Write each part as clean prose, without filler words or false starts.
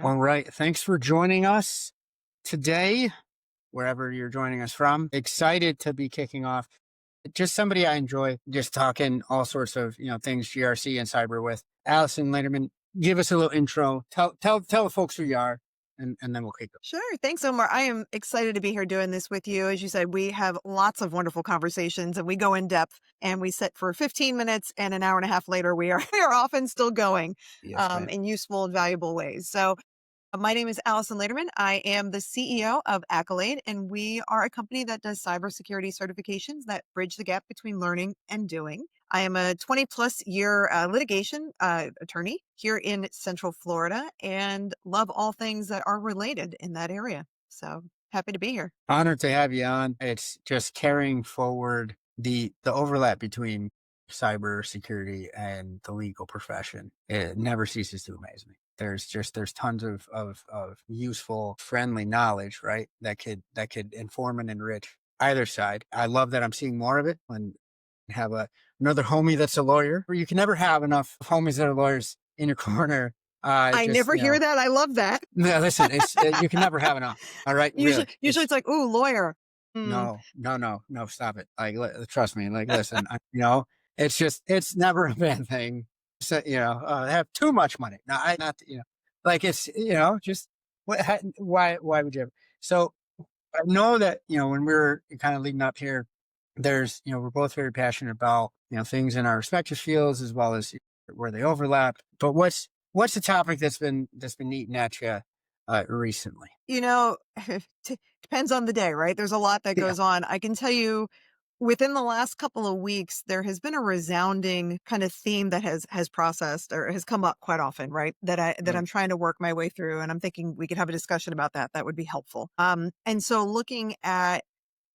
All right. Thanks for joining us today, wherever you're joining us from. Excited to be kicking off. Just somebody I enjoy just talking all sorts of, things GRC and cyber with. Alyson, Laderman, give us a little intro. Tell the folks who you are, and then we'll kick it. Sure. Thanks, Omar. I am excited to be here doing this with you. As you said, we have lots of wonderful conversations and we go in depth and we sit for 15 minutes and an hour and a half later, we are, we are often still going Yes, ma'am. in useful and valuable ways. So my name is Alyson Laderman. I am the CEO of Accolade, and we are a company that does cybersecurity certifications that bridge the gap between learning and doing. I am a 20 plus year litigation attorney here in Central Florida and love all things that are related in that area. So happy to be here. Honored to have you on. It's just carrying forward the overlap between cybersecurity and the legal profession. It never ceases to amaze me. There's tons of useful, friendly knowledge, right? That could inform and enrich either side. I love that I'm seeing more of it and have another homie that's a lawyer. You can never have enough homies that are lawyers in your corner. I never hear that. I love that. No, listen, you can never have enough. All right. Usually Really. it's like, ooh, lawyer. No, stop it. Like, trust me, like, listen, it's never a bad thing. So, have too much money. No, like it's, just why would you ever? So I know that, when we're kind of leading up here, there's, we're both very passionate about, things in our respective fields as well as where they overlap. But what's the topic that's been eating at you recently? Depends on the day, right? There's a lot that goes on. I can tell you within the last couple of weeks, there has been a resounding kind of theme that has processed or has come up quite often, right? That I'm trying to work my way through. And I'm thinking we could have a discussion about that. That would be helpful. And so looking at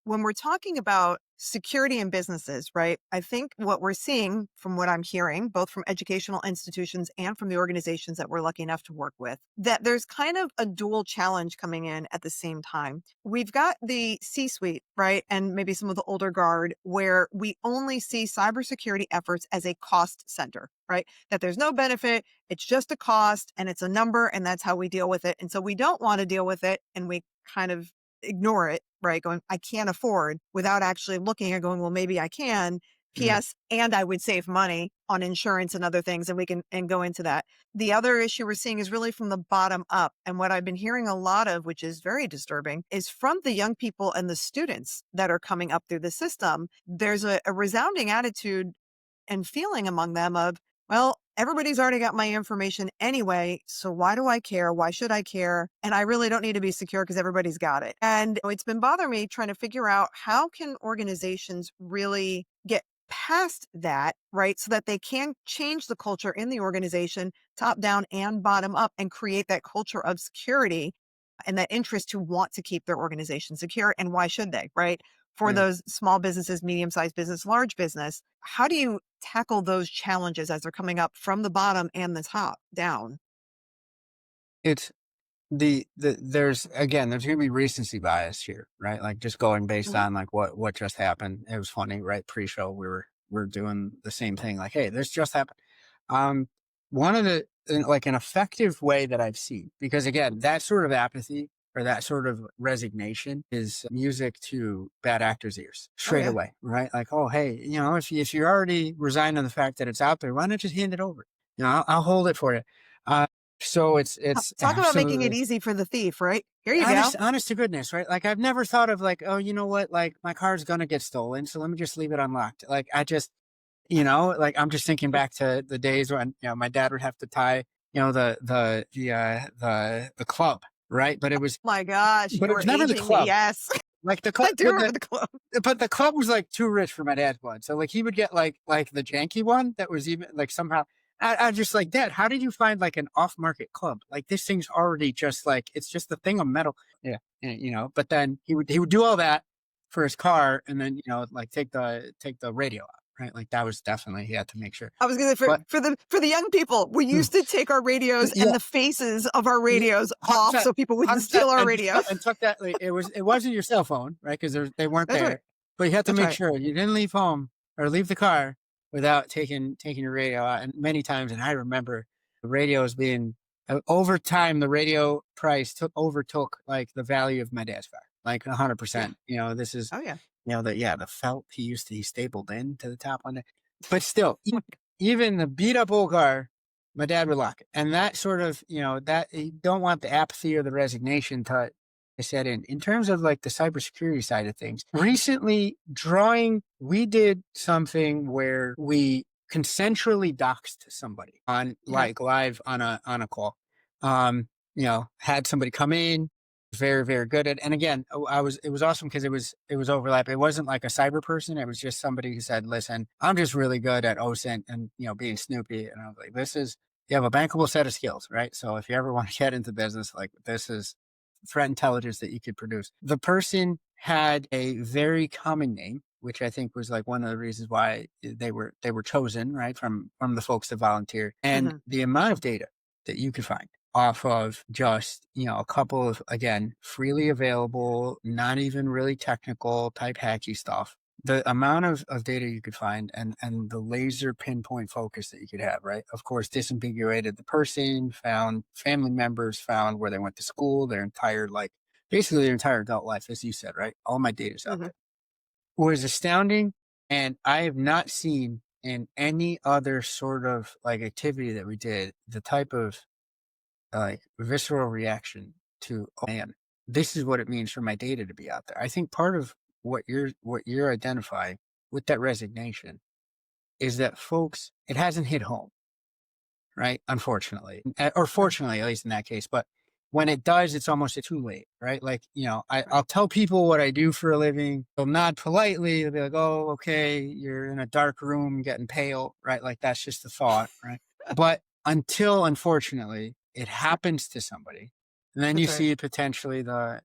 when we're talking about security in businesses, right? I think what we're seeing from what I'm hearing, both from educational institutions and from the organizations that we're lucky enough to work with, that there's kind of a dual challenge coming in at the same time. We've got the C-suite, right? And maybe some of the older guard where we only see cybersecurity efforts as a cost center, right? That there's no benefit. It's just a cost and it's a number and that's how we deal with it. And so we don't want to deal with it and we kind of ignore it, right? Going, I can't afford without actually looking and going, well, maybe I can. P.S. And I would save money on insurance and other things. And we can go into that. The other issue we're seeing is really from the bottom up. And what I've been hearing a lot of, which is very disturbing, is from the young people and the students that are coming up through the system. There's a resounding attitude and feeling among them of, well, everybody's already got my information anyway. So why do I care? Why should I care? And I really don't need to be secure because everybody's got it. And it's been bothering me trying to figure out how can organizations really get past that, right? So that they can change the culture in the organization, top down and bottom up, and create that culture of security and that interest to want to keep their organization secure. And why should they, right? For those small businesses, medium-sized business, large business, how do you tackle those challenges as they're coming up from the bottom and the top down? It's there's going to be recency bias here, right? Like just going based on like what just happened. It was funny, right? Pre-show, we're doing the same thing. Like, hey, this just happened. One of the like an effective way that I've seen, because again, that sort of apathy or that sort of resignation is music to bad actors' ears straight away, right? Like, oh, hey, if you're already resigned on the fact that it's out there, why not just hand it over? I'll hold it for you. So it's talk about making it easy for the thief, right? Here you go. Honest to goodness, right? Like I've never thought of like, oh, you know what? Like my car's gonna get stolen, so let me just leave it unlocked. Like I just, like I'm just thinking back to the days when my dad would have to tie, the club, right? But it was my gosh, but it was never the club. Yes. Like the club, I do remember the club. But the club was like too rich for my dad's blood. So like he would get like the janky one that was even like somehow. I just like, Dad, how did you find like an off-market club? Like this thing's already just like it's just a thing of metal. Yeah, But then he would do all that for his car, and then like take the radio out. Right, like that was definitely he had to make sure. I was going to say for the young people, we used to take our radios and the faces of our radios off so people wouldn't steal our radios. And took that like, it wasn't your cell phone, right? Because they weren't there. Right. But you had to make sure you didn't leave home or leave the car without taking your radio out. And many times, and I remember the radios being over time, the radio price overtook like the value of my dad's car, like Yeah. 100%. This is, Oh, yeah. the felt he stapled in to the top one day. But still, Oh my God. even the beat up old car, my dad would lock it. And that sort of, that you don't want the apathy or the resignation to set in terms of like the cybersecurity side of things. Recently, we did something where we consensually doxed somebody on Okay. like live on a call. Had somebody come in, very, very good at, and again, it was awesome because it was overlap. It wasn't like a cyber person. It was just somebody who said, listen, I'm just really good at OSINT and, being Snoopy. And I was like, you have a bankable set of skills, right? So if you ever want to get into business, like this is threat intelligence that you could produce. The person had a very common name, which I think was like one of the reasons why they were chosen, right? From the folks that volunteered, and Mhm. the amount of data that you could find off of just, a couple of, again, freely available, not even really technical type hacky stuff. The amount of data you could find and the laser pinpoint focus that you could have, right? Of course, disambiguated the person, found family members, found where they went to school, basically their entire adult life, as you said, right? All my data's out Mhm. there. Was astounding. And I have not seen in any other sort of like activity that we did, the type of like visceral reaction to, oh man, this is what it means for my data to be out there. I think part of what you're identifying with that resignation is that folks, it hasn't hit home, right? Unfortunately, or Right. fortunately, at least in that case. But when it does, it's almost too late, right? Like, Right. I'll tell people what I do for a living. They'll nod politely. They'll be like, oh, okay, you're in a dark room getting pale, right? Like that's just the thought, right? But until, unfortunately, it happens to somebody, and then you That's right. see potentially the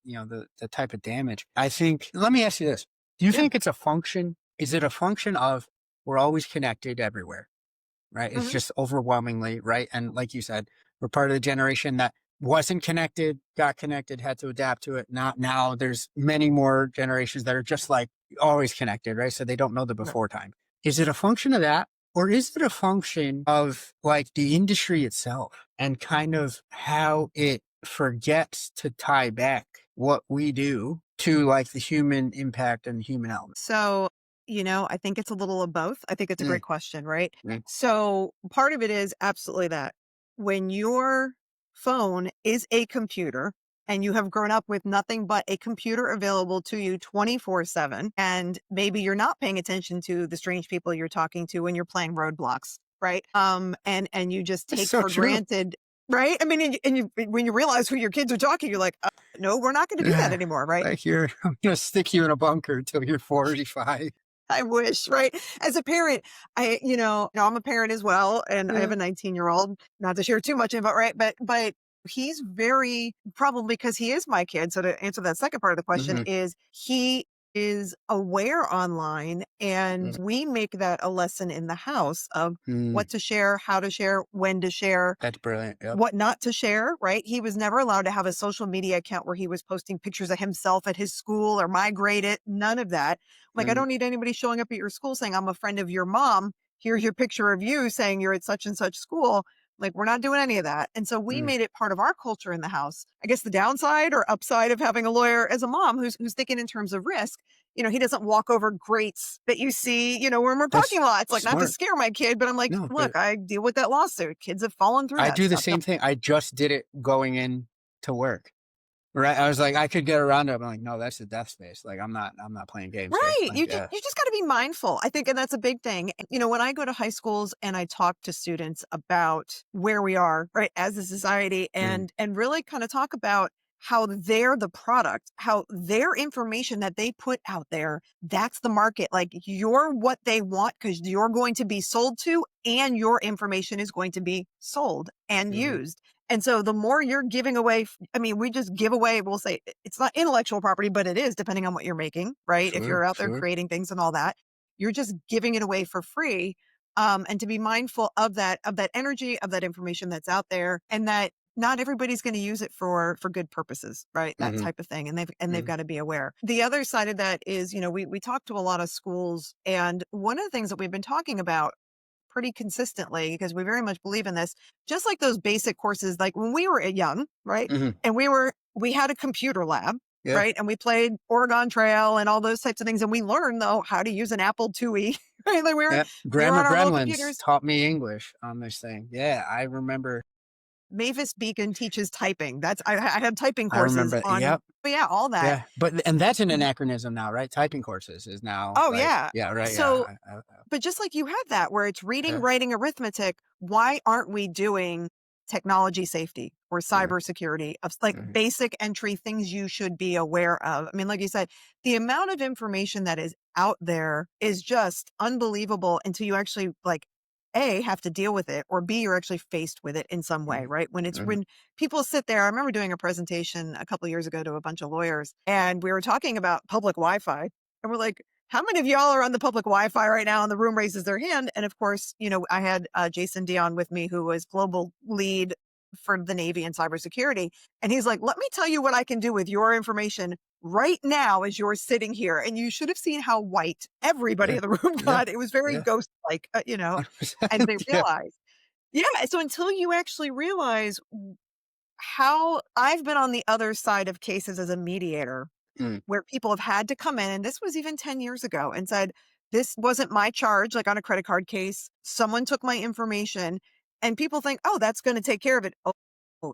type of damage. I think, let me ask you this. Do you Yeah. think is it a function of we're always connected everywhere? Right? It's Mhm. just overwhelmingly, right? And like you said, we're part of the generation that wasn't connected, got connected, had to adapt to it. Not now. There's many more generations that are just like always connected, right? So they don't know the Right. before time. Is it a function of that? Or is it a function of like the industry itself and kind of how it forgets to tie back what we do to like the human impact and the human element? So, I think it's a little of both. I think it's a Mm, great question, right? mm. So, part of it is absolutely that when your phone is a computer and you have grown up with nothing but a computer available to you 24/7, and maybe you're not paying attention to the strange people you're talking to when you're playing roadblocks, right? And you just It's take so for true. granted, right? I mean, and when you realize who your kids are talking, you're like, no, we're not going to do that anymore, right? Like I'm gonna stick you in a bunker until you're 45. I wish, right? As a parent, I'm a parent as well, and I have Yeah. a 19-year-old. Not to share too much info, right? But he's very probably because he is my kid. So to answer that second part of the question Hmm. is he is aware online, and we make that a lesson in the house of Mm, what to share, how to share, when to share, that's brilliant. Yep. what not to share, right? He was never allowed to have a social media account where he was posting pictures of himself at his school or migrate it. None of that. Like, I Mm, don't need anybody showing up at your school saying, I'm a friend of your mom. Here's your picture of you saying you're at such and such school. Like, we're not doing any of that. And so we mm. made it part of our culture in the house. I guess the downside or upside of having a lawyer as a mom who's thinking in terms of risk, he doesn't walk over grates that you see, when we're That's parking lots, like not to smart. scare my kid, but I'm like, No, look, but I deal with that lawsuit. Kids have fallen through I that do the stuff. same thing. I just did it going in to work. Right. I was like, I could get around it. I'm like, no, that's the death space. Like, I'm not playing games here. Right. Like, You just got to be mindful. I think, and that's a big thing. When I go to high schools and I talk to students about where we are, right, as a society, mm, and really kind of talk about how they're the product, how their information that they put out there, that's the market. Like you're what they want because you're going to be sold to, and your information is going to be sold and hmm. used. And so the more you're giving away, we just give away, we'll say it's not intellectual property, but it is depending on what you're making, right? If Sure, you're out there sure. creating things and all that, you're just giving it away for free. And to be mindful of that energy, of that information that's out there, and that not everybody's going to use it for good purposes, right? That Hmm. type of thing. And they've Hmm. got to be aware. The other side of that is, we talk to a lot of schools, and one of the things that we've been talking about pretty consistently because we very much believe in this. Just like those basic courses, like when we were young, right? Mhm. And we had a computer lab, Yeah. right? And we played Oregon Trail and all those types of things. And we learned though how to use an Apple IIe, right? Like Yeah. we were Grandma on our little Gremlins computers. taught me English on this thing. Yeah, I remember. Mavis Beacon teaches typing. I had typing I courses remember. on, Yep. but yeah, all that. Yeah, and that's an anachronism now, right? Typing courses is now Oh like, yeah. yeah, right, So, yeah, but just like you had that where it's reading, yeah, writing, arithmetic, why aren't we doing technology safety or yeah, cybersecurity of like mhm, basic entry things you should be aware of? I mean, like you said, the amount of information that is out there is just unbelievable until you actually like A, have to deal with it, or B, you're actually faced with it in some way, mhm, right? mhm, When people sit there, I remember doing a presentation a couple of years ago to a bunch of lawyers, and we were talking about public Wi-Fi, and we're like, how many of y'all are on the public Wi-Fi right now? And the room raises their hand. And of course, I had Jason Dion with me, who was global lead for the Navy and cybersecurity. And he's like, let me tell you what I can do with your information right now as you're sitting here. And you should have seen how white everybody yeah, in the room yeah, got. It was very yeah, ghost-like, as 100%, they yeah, realized. Yeah. So until you actually realize how I've been on the other side of cases as a mediator, mm, where people have had to come in, and this was even 10 years ago, and said, this wasn't my charge, like on a credit card case. Someone took my information, and people think, oh, that's going to take care of it. Oh,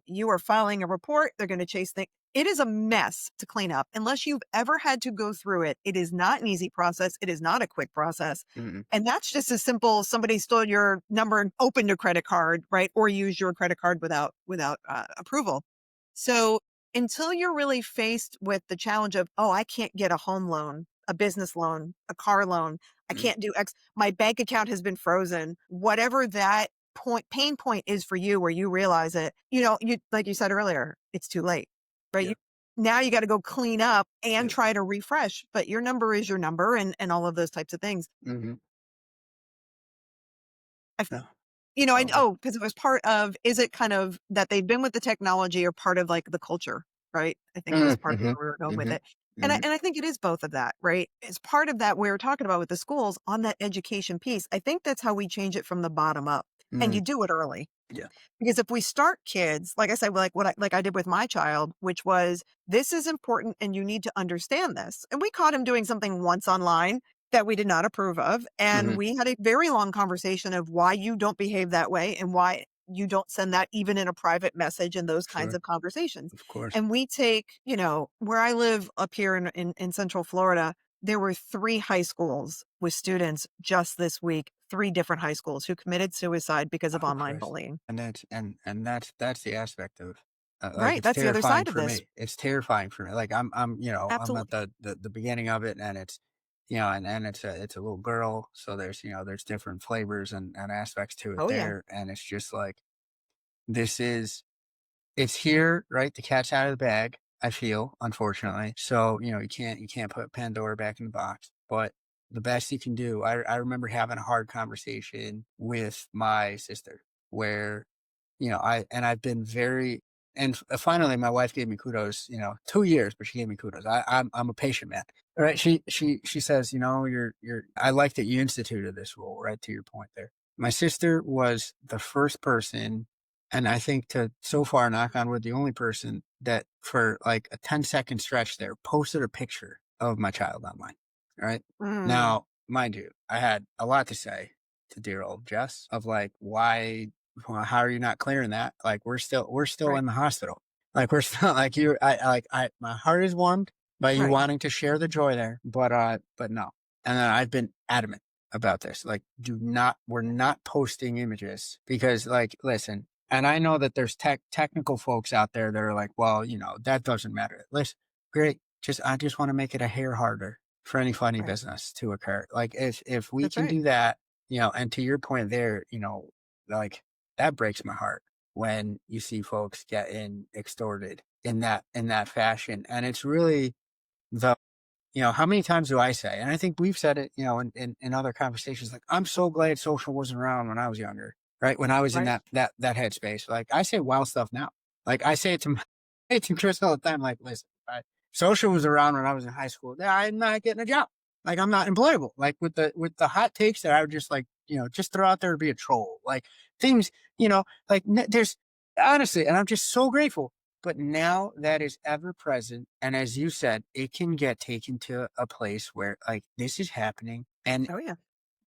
you are filing a report. They're going to chase things. It is a mess to clean up unless you've ever had to go through it. It is not an easy process. It is not a quick process. mm, And that's just as simple. Somebody stole your number and opened your credit card, right? Or used your credit card without approval. So until you're really faced with the challenge of, oh, I can't get a home loan, a business loan, a car loan, I mm, can't do X, my bank account has been frozen, whatever that pain point is for you, where you realize it, you, like you said earlier, it's too late, right? yeah, Now you got to go clean up and yeah, try to refresh, but your number is your number, and all of those types of things. mhm, I no, I all good. because it was part of, is it kind of that they've been with the technology or part of like the culture, right? I think was Mhm, part of mhm, where we were going with mhm, it. And I mhm, and I think it is both of that, right? It's part of that we were talking about with the schools on that education piece. I think that's how we change it from the bottom up. And mm, you do it early. yeah, Because if we start kids, like I said, like I did with my child, which was, this is important and you need to understand this. And we caught him doing something once online that we did not approve of. And mhm, we had a very long conversation of why you don't behave that way and why you don't send that even in a private message and those kinds sure, of conversations. of course, And we take, where I live up here in Central Florida, there were 3 high schools with students just this week, 3 different high schools who committed suicide because of oh, online Christ, bullying. and that's the aspect of, like, Right, it's that's the other terrifying side of for this. me. It's terrifying for me. Like, I'm at Absolutely. the beginning of it, and it's, and it's a little girl, so there's different flavors and aspects to it Oh, yeah. there, and it's just like, this is it's here, right? The cat's out of the bag, I feel, unfortunately. So, you can't put Pandora back in the box. But the best you can do, I remember having a hard conversation with my sister where, I've been very, and finally my wife gave me kudos, 2 years, but she gave me kudos. I'm a patient man. Right. She says, I like that you instituted this rule, right? To your point there. My sister was the first person, and I think, to so far, knock on wood, the only person that for like a 10-second stretch there posted a picture of my child online. Right. Mm, Now, mind you, I had a lot to say to dear old Jess of like, why, well, how are you not clearing that? Like, we're still right, in the hospital. Like, we're still like you. My heart is warmed by you right. wanting to share the joy there, but no. And then I've been adamant about this. Like, we're not posting images because, like, listen, and I know that there's technical folks out there that are like, well, that doesn't matter. Listen, great. I just want to make it a hair harder for any funny Right. business to occur. Like, if we That's can right. do that, and to your point there, like, that breaks my heart when you see folks getting extorted in that fashion. And it's really the how many times do I say, and I think we've said it, in other conversations, like, I'm so glad social wasn't around when I was younger, right? When I was in Right. that headspace. Like, I say wild stuff now. Like, I say it to I say it to Chris all the time, like, listen, social was around when I was in high school. Yeah, I'm not getting a job. Like, I'm not employable. Like, with the hot takes that I would just like just throw out there to be a troll. Like things, like there's honestly, and I'm just so grateful. But now that is ever present. And as you said, it can get taken to a place where like this is happening. And, Oh yeah.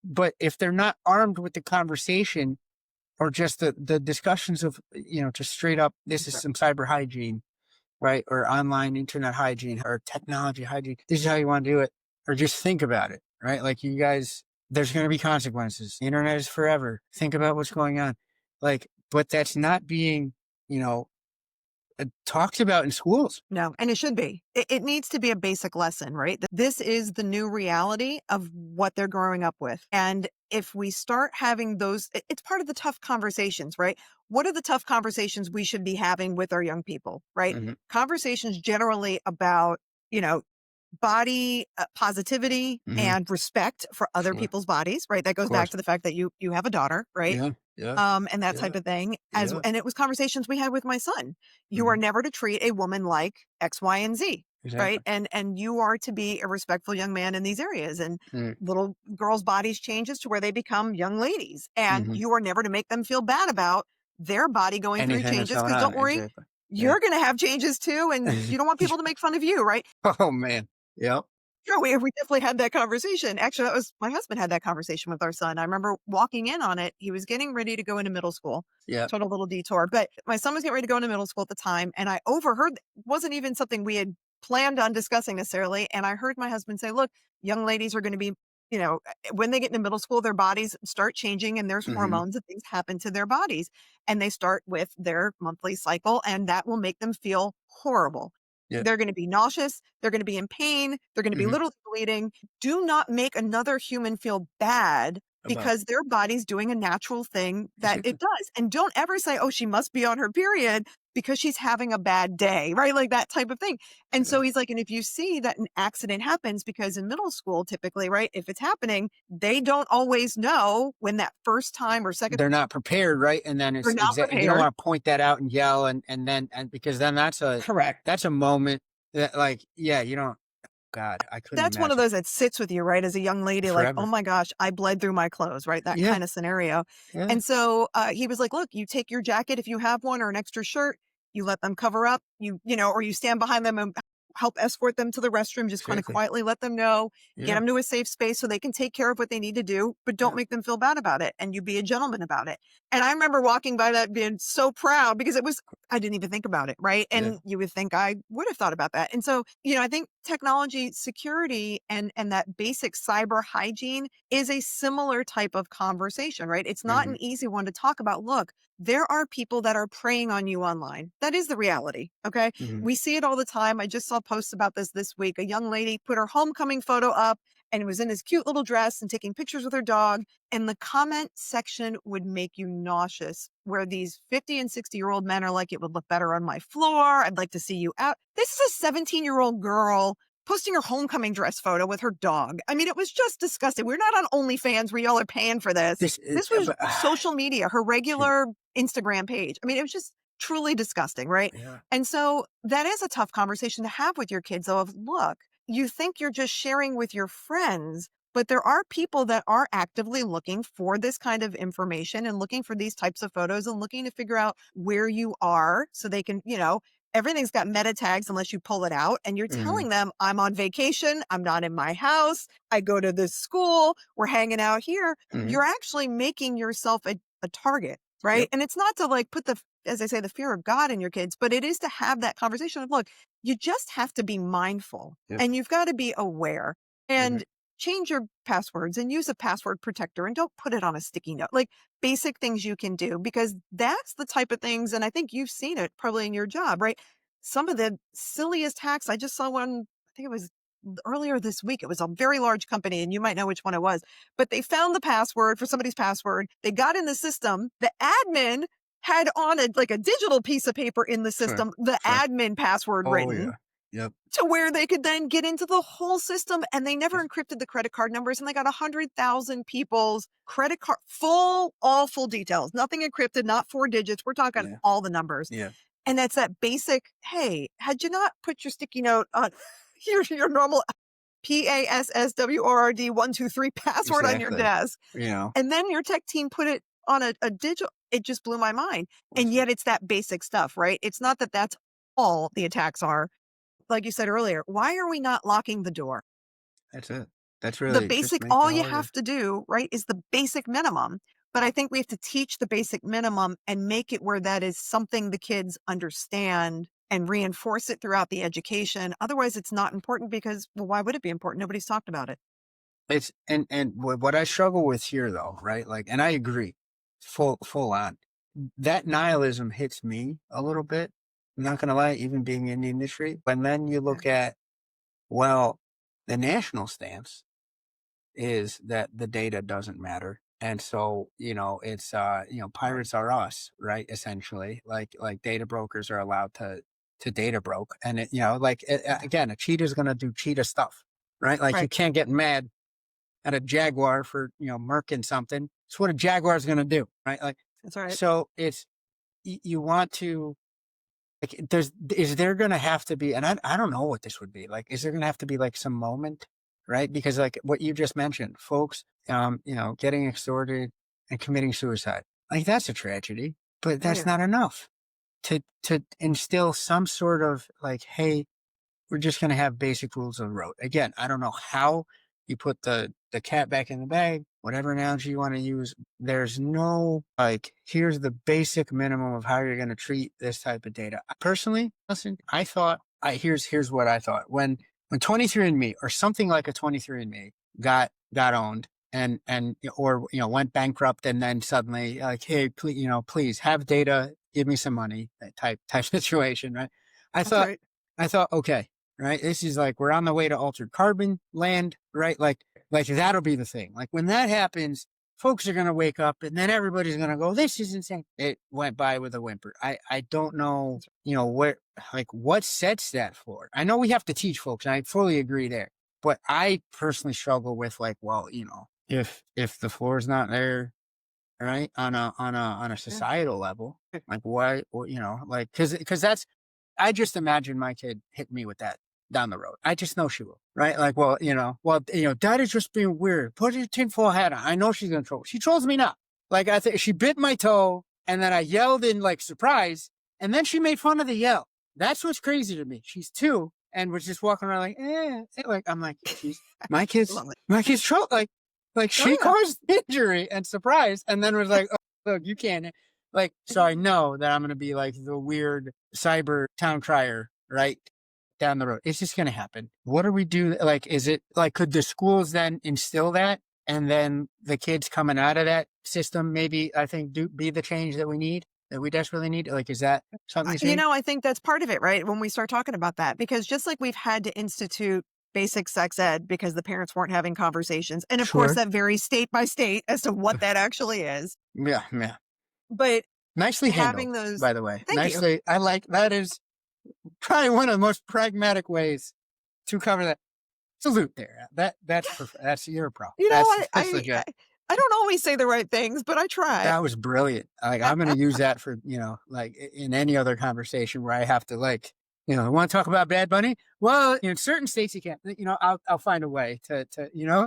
but if they're not armed with the conversation or just the discussions of, just straight up, this is some cyber hygiene, right? Or online internet hygiene or technology hygiene. This is how you want to do it. Or just think about it, right? Like you guys, there's going to be consequences. The internet is forever. Think about what's going on. Like, but that's not being, talked about in schools. No, and it should be. It needs to be a basic lesson, right? This is the new reality of what they're growing up with. And if we start having those, it's part of the tough conversations, right? What are the tough conversations we should be having with our young people, right? Mm-hmm. Conversations generally about, body positivity Mm-hmm. and respect for other Sure. people's bodies, right? That goes back to the fact that you have a daughter, right? Yeah. Yeah. And that type of thing. Yeah. And it was conversations we had with my son. You are Mhm. never to treat a woman like X, Y, and Z, right? Exactly. And you are to be a respectful young man in these areas. And Mm. little girls' bodies changes to where they become young ladies, and Mhm. you are never to make them feel bad about their body going through Anything that's changes. going Because on. don't worry, Exactly. Yeah. you're going to have changes too, and you don't want people to make fun of you, right? Oh man. Yep. Sure, we definitely had that conversation. Actually, that was my husband had that conversation with our son. I remember walking in on it. He was getting ready to go into middle school. Yep. Total little detour. But my son was getting ready to go into middle school at the time, and I overheard it wasn't even something we had planned on discussing necessarily. And I heard my husband say, look, young ladies are going to be, when they get into middle school, their bodies start changing and there's Mhm. hormones and things happen to their bodies. And they start with their monthly cycle, and that will make them feel horrible. Yep. They're gonna be nauseous, they're gonna be in pain, they're gonna be Mhm. literally bleeding. Do not make another human feel bad About because their body's doing a natural thing that exactly. it does. And don't ever say, "Oh, she must be on her period because she's having a bad day," right? Like that type of thing. And Yeah. so he's like, and if you see that an accident happens, because in middle school, typically, right, if it's happening, they don't always know when that first time or second They're not prepared, right? And then they're it's not exactly you don't prepared. want to point that out and yell and because then Correct. that's a moment that like you don't. God, I couldn't That's one of imagine those that sits with you, right, as a young lady, like, "Oh forever. my gosh, I bled through my clothes," right? That Yeah. kinda scenario. Yeah. And so, he was like, "Look, you take your jacket if you have one or an extra shirt, you let them cover up, or you stand behind them and help escort them to the restroom, just kinda Exactly. quietly let them know, get Yeah. them to a safe space so they can take care of what they need to do, but don't Yeah. make them feel bad about it, and you be a gentleman about it." And I remember walking by that being so proud because I didn't even think about it, right? Yeah. And you would think I would have thought about that. And so, I think technology security and that basic cyber hygiene is a similar type of conversation, right? It's not Mhm. an easy one to talk about. Look, there are people that are preying on you online. That is the reality. Okay. Mhm. We see it all the time. I just saw posts about this week. A young lady put her homecoming photo up and was in this cute little dress and taking pictures with her dog. And the comment section would make you nauseous, where these 50 and 60-year-old men are like, it would look better on my floor. I'd like to see you out. This is a 17-year-old girl posting her homecoming dress photo with her dog. I mean, it was just disgusting. We're not on OnlyFans where y'all are paying for this. This is, This was but social media, her yeah. regular Instagram page. I mean, it was just truly disgusting, right? Yeah. And so that is a tough conversation to have with your kids, though, of look, you think you're just sharing with your friends, but there are people that are actively looking for this kind of information and looking for these types of photos and looking to figure out where you are so they can, everything's got meta tags unless you pull it out and you're Mhm. telling them, I'm on vacation. I'm not in my house. I go to this school. We're hanging out here. Mhm. You're actually making yourself a target, right? Yep. And it's not to like put as I say, the fear of God in your kids, but it is to have that conversation of, look, you just have to be mindful Yep. and you've got to be aware Mhm. and change your passwords and use a password protector and don't put it on a sticky note. Like basic things you can do because that's the type of things. And I think you've seen it probably in your job, right? Some of the silliest hacks. I just saw one, I think it was earlier this week. It was a very large company and you might know which one it was, but they found the password for somebody's password. They got in the system. The admin had on like a digital piece of paper in the Sure. system, the Sure. admin password Oh written yeah. Yep. to where they could then get into the whole system and they never Yes. encrypted the credit card numbers and they got 100,000 people's credit card, all full details, nothing encrypted, not 4 digits. We're talking Yeah. all the numbers. Yeah. And that's that basic, hey, had you not put your sticky note on your normal PASSWORD123 password on your Exactly. desk. You know, And then your tech team put it on a digital. It just blew my mind. And yet it's that basic stuff, right? It's not that that's all the attacks are. Like you said earlier, why are we not locking the door? that's it. That's The really just basic, make it all you harder. have to do, right, is the basic minimum. But I think we have to teach the basic minimum and make it where that is something the kids understand and reinforce it throughout the education. Otherwise, it's not important because, well, why would it be important? Nobody's talked about it. It's and what I struggle with here though, right? Like, and I agree, full on. That nihilism hits me a little bit. I'm not gonna lie, even being in the industry. But then you Yeah. look at, well, the national stance is that the data doesn't matter. And so, it's pirates are us, right? Essentially. Like data brokers are allowed to data broke. And again, a cheetah is gonna do cheetah stuff, right? Like you Right. can't get mad at a Jaguar for, murking something. It's what a Jaguar is going to do, right? Like, That's all right. so it's, you want to, like, is there going to have to be, and I don't know what this would be like, is there going to have to be like some moment, right? Because like what you just mentioned, folks, getting extorted and committing suicide, like that's a tragedy, but Oh, that's yeah. not enough to instill some sort of like, hey, we're just going to have basic rules of the road. Again, I don't know how you put the cat back in the bag, whatever analogy you want to use. There's no like, here's the basic minimum of how you're going to treat this type of data. Personally, listen, I thought, here's what I thought when 23andMe or something like a 23andMe got owned and or went bankrupt and then suddenly like, hey, please have data, give me some money, that type situation, right? I That's thought right. I thought, okay, right? This is like, we're on the way to altered carbon land, right? Like that'll be the thing. Like when that happens, folks are going to wake up and then everybody's going to go, this is insane. It went by with a whimper. I don't know, what sets that for? I know we have to teach folks, and I fully agree there, but I personally struggle with like, well, if the floor is not there, right, on a Yeah. societal level, like why, like, cause that's, I just imagine my kid hit me with that down the road. I just know she will, right? Like, dad is just being weird. Put your tinfoil hat on. I know she's going to troll. She trolls me now. Like, I think she bit my toe and then I yelled in like surprise and then she made fun of the yell. That's what's crazy to me. She's 2 and was just walking around like, I'm like, she's, Love it. my kid's troll. Like Oh, she yeah. caused injury and surprise and then was like, oh, look, you can't. Like, so I know that I'm going to be like the weird cyber town crier, right? Down the road. It's just going to happen. What do we do? Like, is it like, could the schools then instill that? And then the kids coming out of that system, maybe I think be the change that we desperately need. Like, is that something you see? I think that's part of it, right? When we start talking about that, because just like we've had to institute basic sex ed because the parents weren't having conversations. And of course, Sure. that varies state by state as to what that actually is. Yeah. Yeah. But Nicely having handled, those, by the way. thank you. Nicely. I like that is probably one of the most pragmatic ways to cover that. Salute there. That's perfect. That's your pro. That's legit. I don't always say the right things, but I try. That was brilliant. Like I'm going to use that for, like in any other conversation where I have to like, want to talk about Bad Bunny? Well, in certain states you can't, I'll find a way to,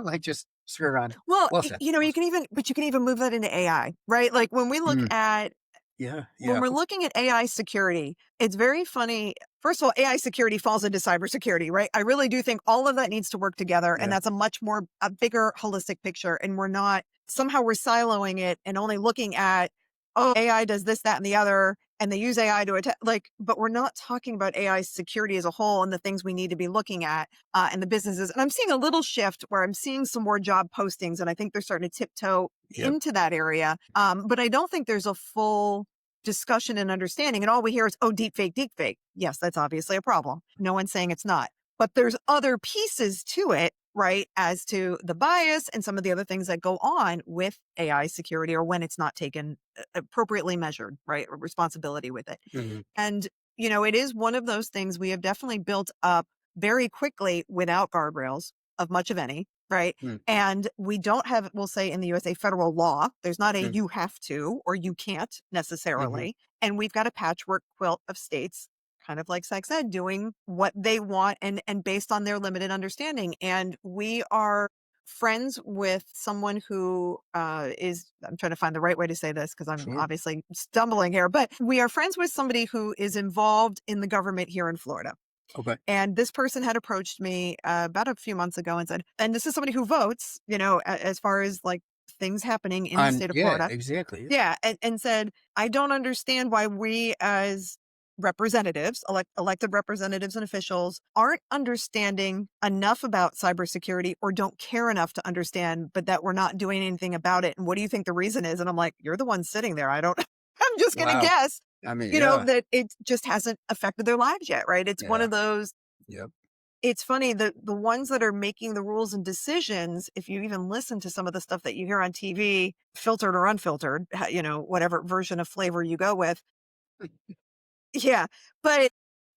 like just screw around. Well, Well said. you can even move that into AI, right? Like when we look Mm, at yeah. when Yeah. we're looking at AI security, it's very funny. First of all, AI security falls into cybersecurity, right? I really do think all of that needs to work together. And Yeah. that's a bigger holistic picture. And we're siloing it and only looking at, oh, AI does this, that, and the other. And they use AI to attack, but we're not talking about AI security as a whole and the things we need to be looking at and the businesses. And I'm seeing a little shift where I'm seeing some more job postings and I think they're starting to tiptoe Yep. into that area. But I don't think there's a full discussion and understanding. And all we hear is, oh, deep fake. Yes, that's obviously a problem. No one's saying it's not. But there's other pieces to it, right? As to the bias and some of the other things that go on with AI security or when it's not taken appropriately measured, right? Or responsibility with it. Mm-hmm. And, it is one of those things we have definitely built up very quickly without guardrails of much of any, right? Mm-hmm. And we don't have, we'll say in the USA federal law, there's not a Mm-hmm. you have to or you can't necessarily. And we've got a patchwork quilt of states kind of like Psych said, doing what they want and based on their limited understanding. And we are friends with someone who I'm trying to find the right way to say this because I'm Sure. obviously stumbling here, but we are friends with somebody who is involved in the government here in Florida. Okay. And this person had approached me about a few months ago and said, and this is somebody who votes, as far as like things happening in the state of Yeah, Florida. exactly. Yeah. And said, I don't understand why we as representatives, elected representatives and officials aren't understanding enough about cybersecurity or don't care enough to understand, but that we're not doing anything about it. And what do you think the reason is? And I'm like, you're the one sitting there. I don't, I'm just going to Wow. guess, I mean, yeah. that it just hasn't affected their lives yet. Right. It's one Yeah. of those. Yep. It's funny that the ones that are making the rules and decisions, if you even listen to some of the stuff that you hear on TV, filtered or unfiltered, whatever version of flavor you go with. Yeah. But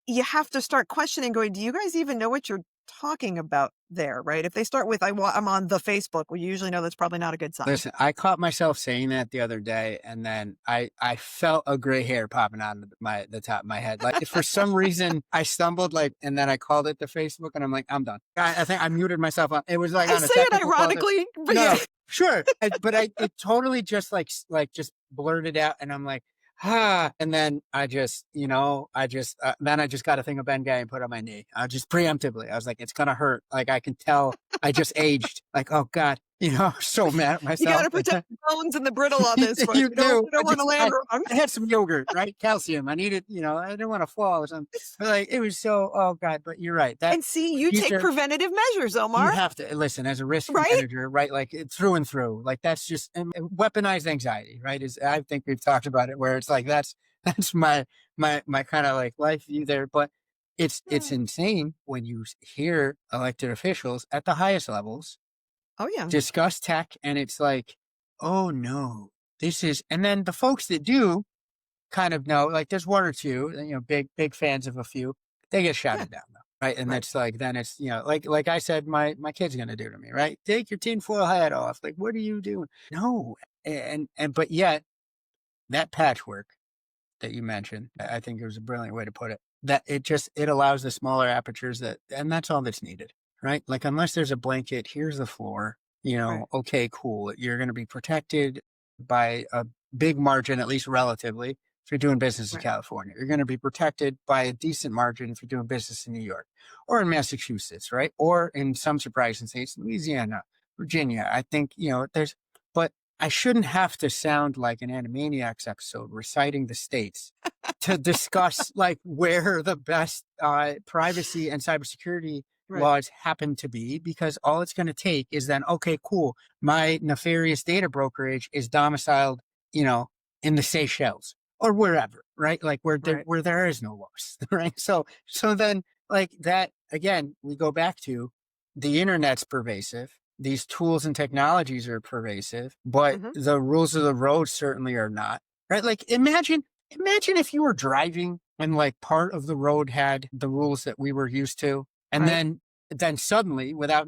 you have to start questioning going, do you guys even know what you're talking about there? Right. If they start with, I'm on the Facebook, well, you usually know that's probably not a good sign. Listen, I caught myself saying that the other day, and then I felt a gray hair popping on the top of my head. Like for some reason I stumbled, and then I called it the Facebook, and I'm like, I'm done. I think I muted myself on. It was like I on a say it technical call. ironically, but No, yeah. sure, but it totally just just blurted out, and I'm like, and then I just then I just got a thing of Ben Guy and put on my knee. I just preemptively, I was like, it's gonna hurt. Like I can tell I just aged. Like, oh God, I'm so mad at You myself. got to protect the bones and the brittle on this one. You You don't do. want to land wrong. I had some yogurt, right? Calcium. I needed, I didn't want to fall or something. But it was so, oh God, but you're right. That And see, you take future, preventative measures, you Omar. have to listen as a risk Right? manager, right? Like through and through. Like that's just weaponized anxiety, right? I think we've talked about it where it's like that's my kind of like life view there. But it's insane when you hear elected officials at the highest levels Oh yeah. discuss tech, and it's like, oh no, and then the folks that do kind of know, like there's one or two, big fans of a few, they get shouted down though. Right. And Right. that's like, then it's, like I said, my kid's going to do to me, right? Take your tinfoil hat off. Like, what are you doing? No. But yet that patchwork that you mentioned, I think it was a brilliant way to put it, that it allows the smaller apertures and that's all that's needed, right? Like, unless there's a blanket, here's the floor, Right. okay, cool. You're going to be protected by a big margin, at least relatively, if you're doing business in Right. California. You're going to be protected by a decent margin if you're doing business in New York or in Massachusetts, right? Or in some surprising states, Louisiana, Virginia. I think, but I shouldn't have to sound like an Animaniacs episode reciting the states to discuss like where the best privacy and cybersecurity Right. laws happen to be, because all it's going to take is then, okay, cool. My nefarious data brokerage is domiciled, in the Seychelles or wherever, right? Like where there is no laws, right? So then like that, again, we go back to the internet's pervasive. These tools and technologies are pervasive, but the rules of the road certainly are not, right? Like imagine if you were driving and like part of the road had the rules that we were used to. And then suddenly, without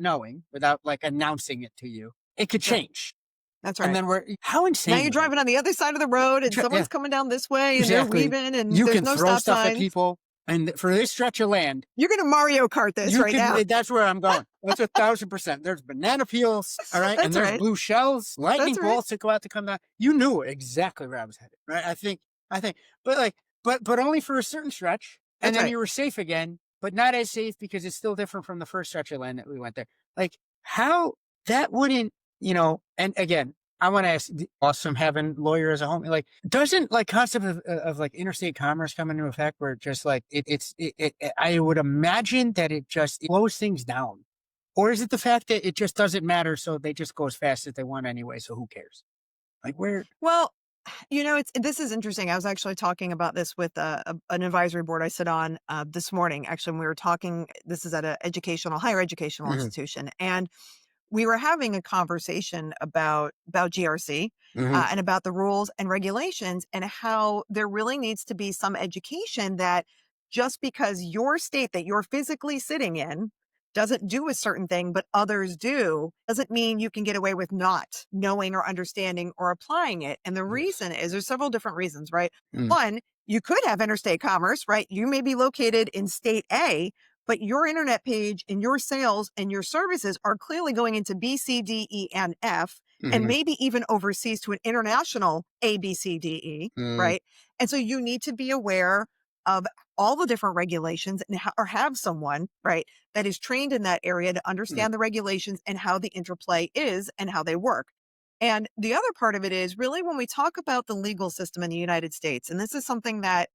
like announcing it to you, it could change. That's right. And then how insane. Now you're driving on the other side of the road and someone's coming down this way and they're weaving and you there's can no throw stop stuff signs. at people. And for this stretch of land, you're going to Mario Kart this now. That's where I'm going. That's 1,000%. There's banana peels, all right, and there's blue shells, lightning bolts that go out to come down. You knew exactly where I was headed, right? I think, but only for a certain stretch, and then you were safe again, but not as safe because it's still different from the first stretch of land that we went there. Like how that wouldn't, and again, I want to ask, awesome having lawyer as a home, like doesn't like concept of like interstate commerce come into effect where just like I would imagine that it slows things down, or is it the fact that it just doesn't matter, so they just go as fast as they want anyway, so who cares? Like where? Well, this is interesting. I was actually talking about this with an advisory board I sit on this morning. Actually, when we were talking, this is at a higher educational institution, and we were having a conversation about GRC and about the rules and regulations and how there really needs to be some education that just because your state that you're physically sitting in doesn't do a certain thing, but others do, doesn't mean you can get away with not knowing or understanding or applying it. And the Yes. reason is there's several different reasons, right? Mm. One, you could have interstate commerce, right? You may be located in state A, but your internet page and your sales and your services are clearly going into B, C, D, E, and F, and Mhm. maybe even overseas to an international A, B, C, D, E, Mm. right? And so you need to be aware of all the different regulations and or have someone, right, that is trained in that area to understand the regulations and how the interplay is and how they work. And the other part of it is really when we talk about the legal system in the United States, and this is something that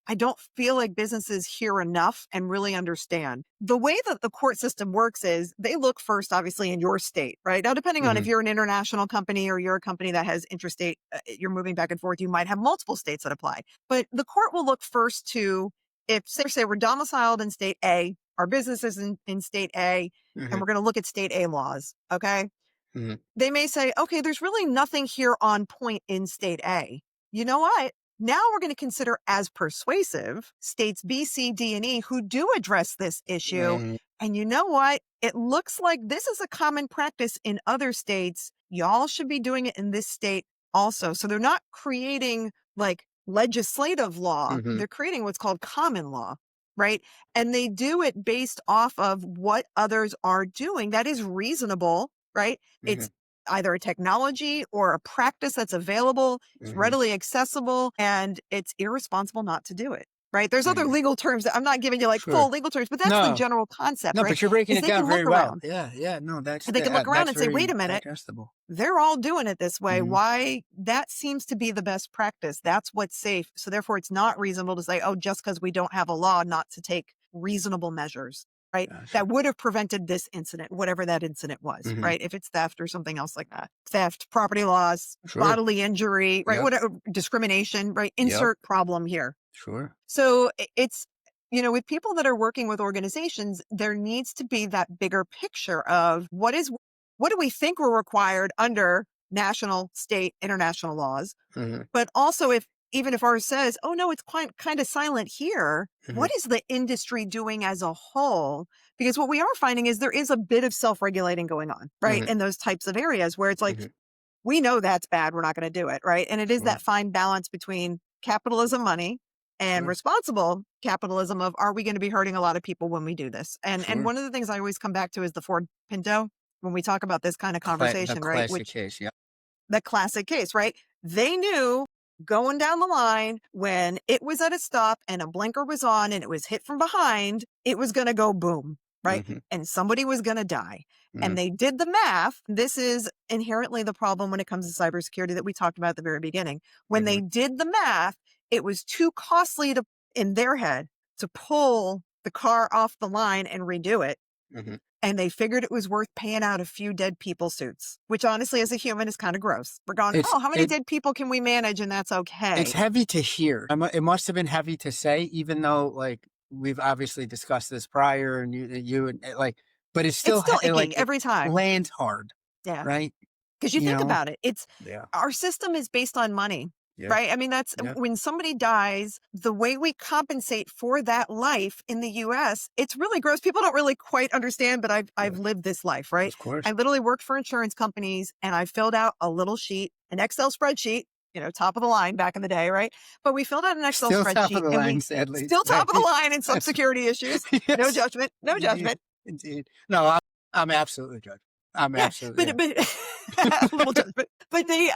I don't feel like businesses hear enough and really understand. The way that the court system works is they look first, obviously, in your state, right? Now, depending on if Mhm. you're an international company or you're a company that has interstate, you're moving back and forth, you might have multiple states that apply. But the court will look first to if, say we're domiciled in state A, our business is in state A, and Mhm. we're going to look at state A laws, okay? Mhm. They may say, okay, there's really nothing here on point in state A. You know what? Now we're going to consider as persuasive states B, C, D, and E who do address this issue. Mhm. And you know what? It looks like this is a common practice in other states. Y'all should be doing it in this state also. So they're not creating like legislative law. Mhm. They're creating what's called common law, right? And they do it based off of what others are doing. That is reasonable, right? It's Mhm. either a technology or a practice that's available, it's Mhm. readily accessible, and it's irresponsible not to do it, right? There's other Mhm. legal terms that I'm not giving you like Sure. full legal terms, but that's the No. general concept, No, right? but you're breaking Is it they down can look very well. around Yeah, yeah. No, and they can look around that's and say, wait very a minute, digestible. they're all doing it this way. Mhm. Why? That seems to be the best practice. That's what's safe. So therefore, it's not reasonable to say, oh, just because we don't have a law, not to take reasonable measures, right? Gotcha. That would have prevented this incident, whatever that incident was, Mhm. right? If it's theft or something else like that, theft, property loss, Sure. bodily injury, right? Yep. Whatever, discrimination, right? Yep. Insert problem here. Sure. So it's, with people that are working with organizations, there needs to be that bigger picture of what do we think we're required under national, state, international laws? Mhm. But also even if ours says, oh no, it's quite kind of silent here, Mhm. what is the industry doing as a whole? Because what we are finding is there is a bit of self-regulating going on, right? Mhm. In those types of areas where it's like, Mhm. we know that's bad. We're not going to do it. Right. And it is Sure. that fine balance between capitalism, money, and Sure. responsible capitalism of are we going to be hurting a lot of people when we do this? And Sure. one of the things I always come back to is the Ford Pinto when we talk about this kind of The conversation, right? classic Which case. Yep. the classic case, right? They knew going down the line when it was at a stop and a blinker was on and it was hit from behind, it was going to go boom, right? Mhm. And somebody was going to die. And Mhm. they did the math. This is inherently the problem when it comes to cybersecurity that we talked about at the very beginning. When Mhm. they did the math, it was too costly in their head to pull the car off the line and redo it. Mhm. And they figured it was worth paying out a few dead people suits, which honestly, as a human, is kind of gross. We're going, It's oh, how many it dead people can we manage? And that's it's okay. heavy to hear. It must have been heavy to say, even though like we've obviously discussed this prior, and you and like, but it's It's still still like icky it every time. lands hard, Yeah. right? Because you You think know. about it, Yeah. our system is based on money, Yeah. right? I mean, that's Yeah. when somebody dies, the way we compensate for that life in the US, it's really gross. People don't really quite understand, but I've Yeah. lived this life, right? Of course. I literally worked for insurance companies and I filled out a little sheet, an Excel spreadsheet, top of the line back in the day, right? But we filled out an Excel Still top of spreadsheet the and we line, sadly. still top of the Sadly. line in some security issues. No Yes. judgment, no Indeed. judgment. Indeed. No, I'm absolutely judged. I'm Yeah, absolutely, but yeah. a little judgment. But they,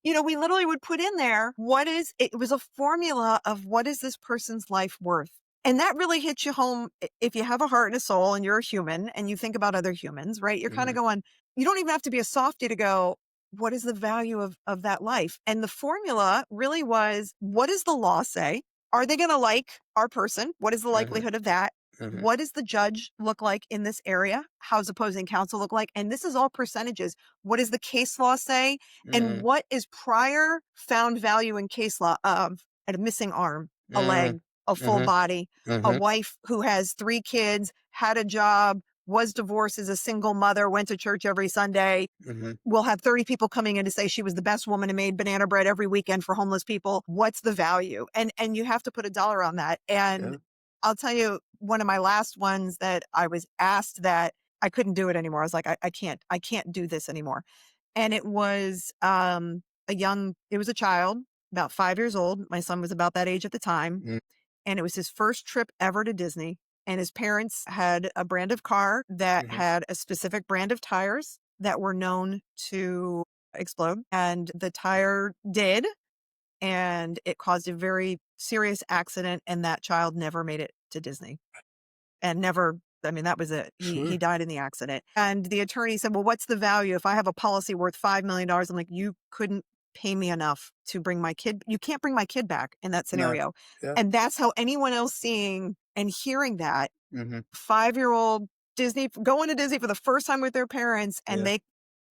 we literally would put in there it was a formula of what is this person's life worth? And that really hits you home if you have a heart and a soul and you're a human and you think about other humans, right? You're kind of Mhm. going, you don't even have to be a softie to go, what is the value of that life? And the formula really was, what does the law say? Are they going to like our person? What is the Mhm. likelihood of that? Mhm. What does the judge look like in this area? How's opposing counsel look like? And this is all percentages. What does the case law say? And Mhm. what is prior found value in case law of a missing arm, a Mhm. leg, a full Mhm. body, a Mhm. wife who has 3 kids, had a job, was divorced as a single mother, went to church every Sunday, Mhm. we'll have 30 people coming in to say she was the best woman and made banana bread every weekend for homeless people. What's the value? And you have to put a dollar on that. And Yeah. I'll tell you one of my last ones that I was asked that I couldn't do it anymore. I was like, I can't do this anymore. And it was it was a child, about 5 years old. My son was about that age at the time. Mm, And it was his first trip ever to Disney. And his parents had a brand of car that mhm, had a specific brand of tires that were known to explode. And the tire did, and it caused a very serious accident. And that child never made it to Disney and never. I mean, that was it. He sure. died in the accident. And the attorney said, well, what's the value? If I have a policy worth $5 million, I'm like, you couldn't pay me enough to bring my kid. You can't bring my kid back in that No. scenario. Yeah. And that's how anyone else seeing and hearing that Hmm. 5-year-old Disney going to Disney for the first time with their parents, and Yeah. they,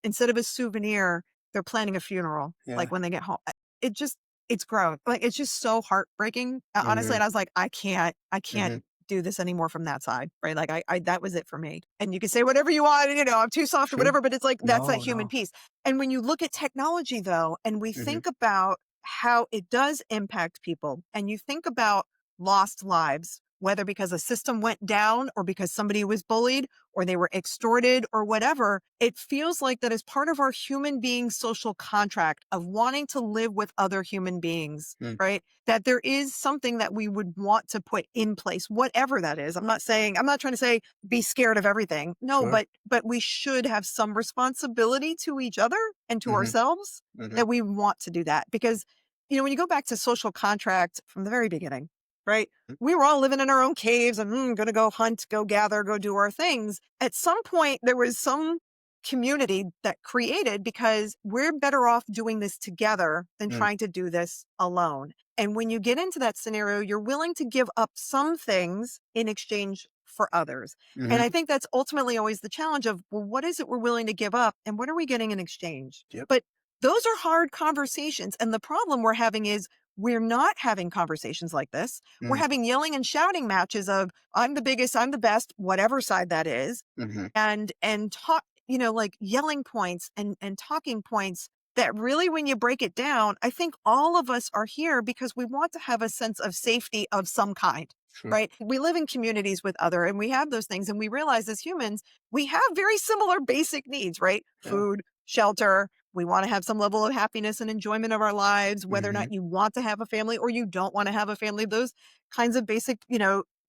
instead of a souvenir, they're planning a funeral, like Yeah. when they get home. It just, it's gross. Like, it's just so heartbreaking, honestly. Hmm. And I was like, I can't Hmm. do this anymore from that side, right? Like that was it for me. And you can say whatever you want, I'm too soft or Sure. whatever, but it's like, that's that No, human no. piece. And when you look at technology though, and we Hmm. think about how it does impact people, and you think about lost lives, whether because a system went down or because somebody was bullied or they were extorted or whatever, it feels like that is part of our human being social contract of wanting to live with other human beings, Mm, right? That there is something that we would want to put in place, whatever that is. I'm not trying to say be scared of everything. No, sure. but we should have some responsibility to each other and to Hmm. ourselves Hmm. that we want to do that. Because, when you go back to social contract from the very beginning, right? We were all living in our own caves and going to go hunt, go gather, go do our things. At some point, there was some community that created because we're better off doing this together than Mm, trying to do this alone. And when you get into that scenario, you're willing to give up some things in exchange for others. And hmm. I think that's ultimately always the challenge of, well, what is it we're willing to give up and what are we getting in exchange? Yep. But those are hard conversations. And the problem we're having is we're not having conversations like this. We're Mm, having yelling and shouting matches of I'm the biggest, I'm the best, whatever side that is, hmm. and talk, like yelling points and talking points that really, when you break it down, I think all of us are here because we want to have a sense of safety of some kind. Sure. Right. We live in communities with other, and we have those things. And we realize as humans, we have very similar basic needs, right? Yeah. Food, shelter. We want to have some level of happiness and enjoyment of our lives, whether or Hmm. not you want to have a family or you don't want to have a family. Those kinds of basic,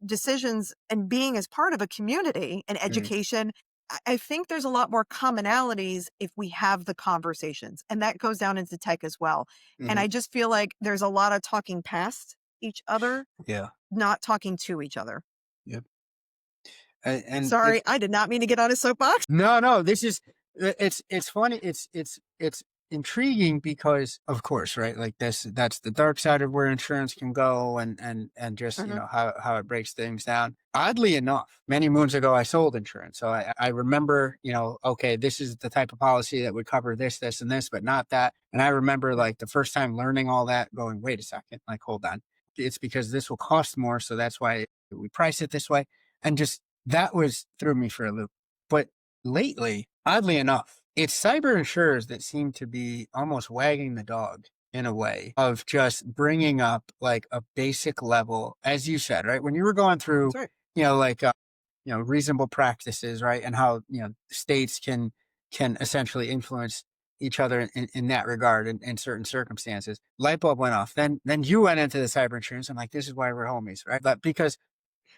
decisions and being as part of a community and Hmm. education. I think there's a lot more commonalities if we have the conversations, and that goes down into tech as well. And Hmm. I just feel like there's a lot of talking past each other, Yeah. not talking to each other. Yep. And it, Sorry, I did not mean to get on a soapbox. no, no, this is it's funny. It's intriguing because of course, right? Like that's the dark side of where insurance can go and just, Mhm. how it breaks things down. Oddly enough, many moons ago I sold insurance. So I remember, okay, this is the type of policy that would cover this, this, and this, but not that. And I remember like the first time learning all that, going, wait a second, like hold on. It's because this will cost more, so that's why we price it this way. And just that was threw me for a loop. But lately, oddly enough, it's cyber insurers that seem to be almost wagging the dog in a way of just bringing up like a basic level, as you said, right? When you were going through, That's right. like, reasonable practices, right? And how, states can essentially influence each other in that regard in certain circumstances. Light bulb went off. Then you went into the cyber insurance. I'm like, this is why we're homies, right? But because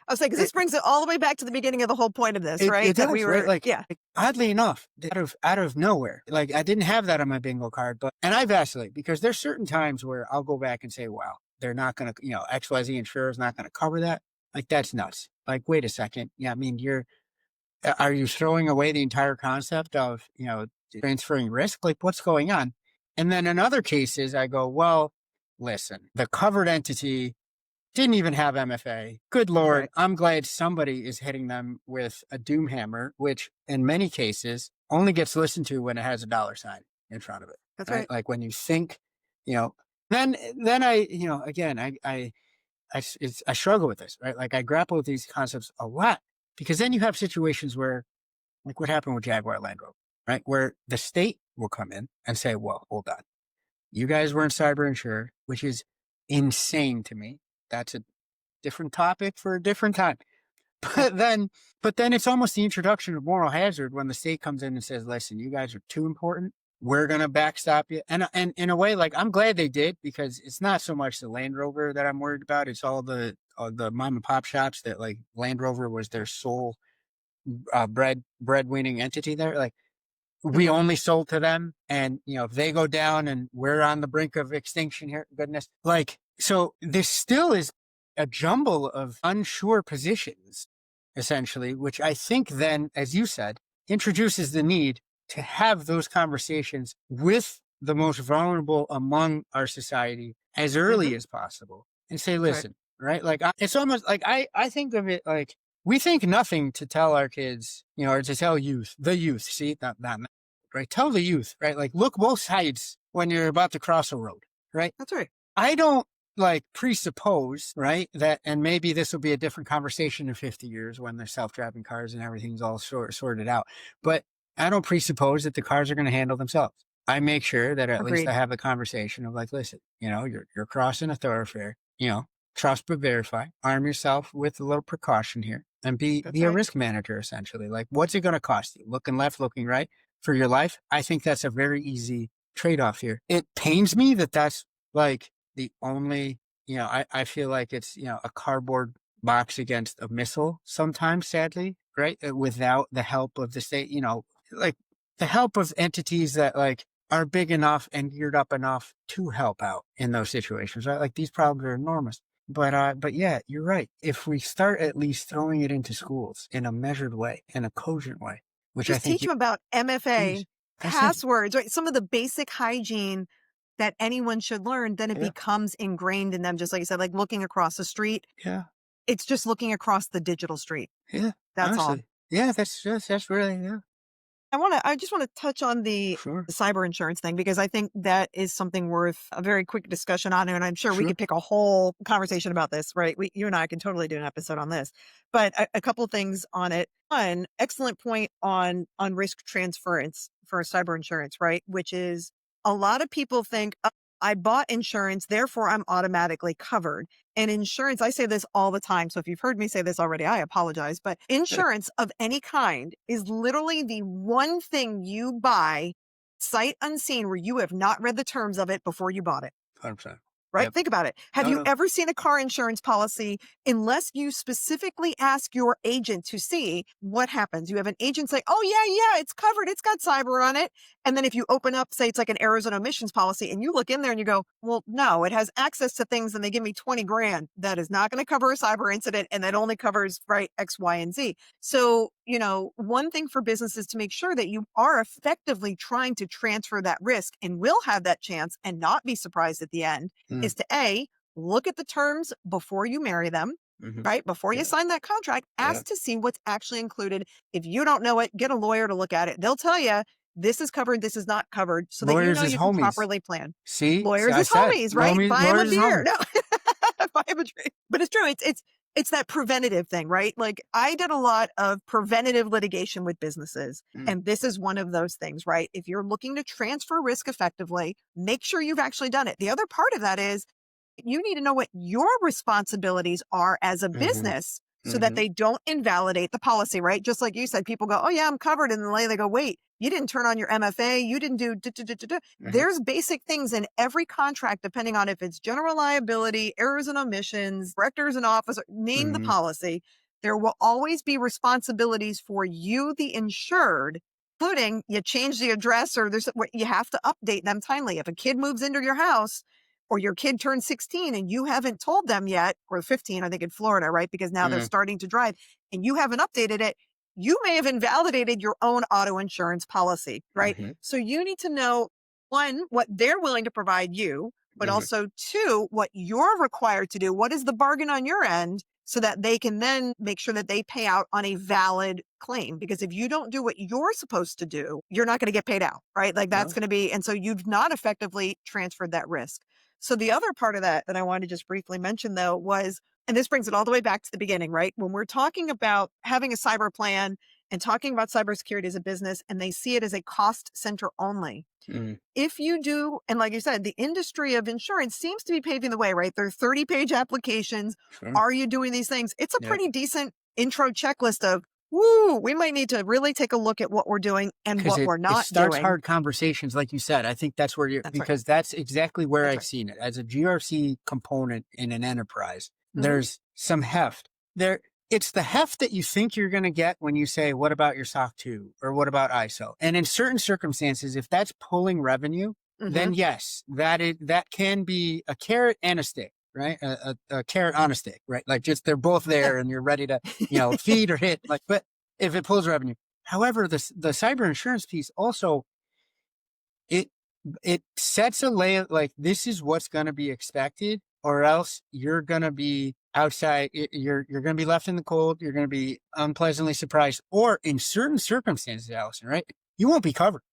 I was saying, because this it, brings it all the way back to the beginning of the whole point of this, it right? That we does, right? were, Like, yeah, oddly enough, out of nowhere, like I didn't have that on my bingo card, and I vacillate because there's certain times where I'll go back and say, wow, they're not going to, XYZ insurer is not going to cover that. Like, that's nuts. Like, wait a second. Yeah. I mean, are you throwing away the entire concept of, transferring risk? Like, what's going on? And then in other cases, I go, well, listen, the covered entity didn't even have MFA. Good that's Lord, right. I'm glad somebody is hitting them with a doom hammer, which in many cases only gets listened to when it has a dollar sign in front of it, That's right? right. Like when you think, you know, then I, again, I struggle with this, right? Like I grapple with these concepts a lot because then you have situations where, like what happened with Jaguar Land Rover, right? Where the state will come in and say, well, hold on. You guys weren't cyber insured, which is insane to me. That's a different topic for a different time. But then, it's almost the introduction of moral hazard when the state comes in and says, listen, you guys are too important. We're going to backstop you. And in a way, like, I'm glad they did, because it's not so much the Land Rover that I'm worried about. It's all the mom and pop shops that, like, Land Rover was their sole breadwinning entity there. Like, we only sold to them, and if they go down and we're on the brink of extinction here, goodness, like, so this still is a jumble of unsure positions, essentially, which I think then, as you said, introduces the need to have those conversations with the most vulnerable among our society as early as possible, and say, listen, right? Like, it's almost like, I think of it like, we think nothing to tell our kids, or to tell the youth, see, not right? Tell the youth, right? Like, look both sides when you're about to cross a road, right? That's right. I don't like presuppose, right, that, and maybe this will be a different conversation in 50 years when there's self-driving cars and everything's all sorted out. But I don't presuppose that the cars are going to handle themselves. I make sure that at least I have a conversation of, like, listen, you're crossing a thoroughfare, trust but verify, arm yourself with a little precaution here, and be a risk manager, essentially. Like, what's it going to cost you? Looking left, looking right for your life. I think that's a very easy trade-off here. It pains me that that's like the only, I feel like it's, a cardboard box against a missile sometimes, sadly, right? Without the help of the state, like the help of entities that, like, are big enough and geared up enough to help out in those situations, right? Like, these problems are enormous. But yeah, you're right. If we start at least throwing it into schools in a measured way, in a cogent way, which just I think teach them about MFA, passwords, right? Some of the basic hygiene that anyone should learn, then it becomes ingrained in them. Just like you said, like looking across the street. Yeah. It's just looking across the digital street. Yeah. That's honestly. all. Yeah. That's really, yeah. I just want to touch on the cyber insurance thing, because I think that is something worth a very quick discussion on. And I'm sure we could pick a whole conversation about this, right? You and I can totally do an episode on this, but a couple things on it. One, excellent point on risk transference for cyber insurance, right? Which is, a lot of people think, oh, I bought insurance, therefore I'm automatically covered. And insurance, I say this all the time, so if you've heard me say this already, I apologize, but insurance of any kind is literally the one thing you buy sight unseen where you have not read the terms of it before you bought it. 100%. Right? Think about it. Have you ever seen a car insurance policy unless you specifically ask your agent to see what happens? You have an agent say, oh, yeah, it's covered. It's got cyber on it. And then if you open up, say it's like an errors and omissions policy, and you look in there and you go, well, no, it has access to things and they give me 20 grand. That is not going to cover a cyber incident. And that only covers, right, X, Y, and Z. So, one thing for businesses to make sure that you are effectively trying to transfer that risk and will have that chance and not be surprised at the end is to look at the terms before you marry them, right? Before you sign that contract, ask to see what's actually included. If you don't know it, get a lawyer to look at it. They'll tell you this is covered, this is not covered, so lawyers that you can properly plan. See? Lawyers as homies, right? Buy them a beer. No. Buy them a drink. But it's true. It's that preventative thing, right? Like, I did a lot of preventative litigation with businesses, and this is one of those things, right? If you're looking to transfer risk effectively, make sure you've actually done it. The other part of that is you need to know what your responsibilities are as a business so that they don't invalidate the policy, right? Just like you said, people go, oh yeah, I'm covered. And then they go, wait, you didn't turn on your MFA. You didn't do, There's basic things in every contract, depending on if it's general liability, errors and omissions, directors and officers, name the policy. There will always be responsibilities for you, the insured, including you change the address or you have to update them timely. If a kid moves into your house, or your kid turns 16 and you haven't told them yet, or 15, I think in Florida, right? Because now they're starting to drive and you haven't updated it. You may have invalidated your own auto insurance policy, right? So you need to know, one, what they're willing to provide you, but also two, what you're required to do. What is the bargain on your end so that they can then make sure that they pay out on a valid claim? Because if you don't do what you're supposed to do, you're not going to get paid out, right? Like that's going to be, and so you've not effectively transferred that risk. So the other part of that I wanted to just briefly mention though was, and this brings it all the way back to the beginning, right? When we're talking about having a cyber plan and talking about cybersecurity as a business, and they see it as a cost center only. Mm, If you do, and like you said, the industry of insurance seems to be paving the way, right? There are 30-page applications. sure. Are you doing these things? It's a Yep. pretty decent intro checklist of, woo, we might need to really take a look at what we're doing and Because what we're it not starts doing. hard conversations, like you said. I think that's where you're, That's right. because that's exactly where That's I've right. seen it. As a GRC component in an enterprise, Mhm. there's some heft. It's the heft that you think you're going to get when you say, what about your SOC 2 or what about ISO? And in certain circumstances, if that's pulling revenue, then yes, that can be a carrot and a stick, right? A carrot on a stick, right? Like just they're both there and you're ready to, feed or hit. Like, but if it pulls revenue. However, the cyber insurance piece also, it it sets a layer, like this is what's going to be expected, or else you're going to be outside. You're going to be left in the cold. You're going to be unpleasantly surprised, or in certain circumstances, Alyson, right? You won't be covered.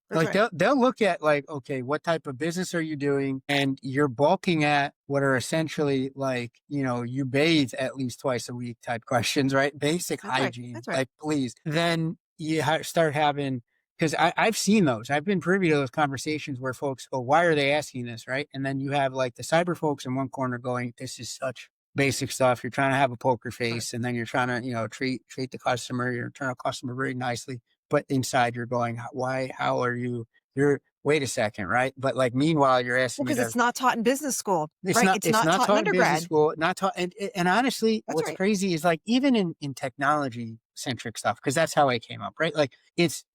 That's Like right. they'll look at like, okay, what type of business are you doing? And you're bulking at what are essentially like, you bathe at least twice a week type questions, right? Basic That's right. hygiene, That's right. like please. Then you start having, because I've seen those. I've been privy to those conversations where folks go, why are they asking this, right? And then you have like the cyber folks in one corner going, this is such basic stuff. You're trying to have a poker face, and then you're trying to, treat the customer, your internal customer very nicely. But inside you're going, why, how are wait a second, right? But like, meanwhile, you're asking me Because to, it's not taught in business school, it's right? not, It's not taught in taught in business undergrad. school, not taught. And honestly, That's what's right. crazy is like, even in technology centric stuff, because that's how I came up, right? Like it's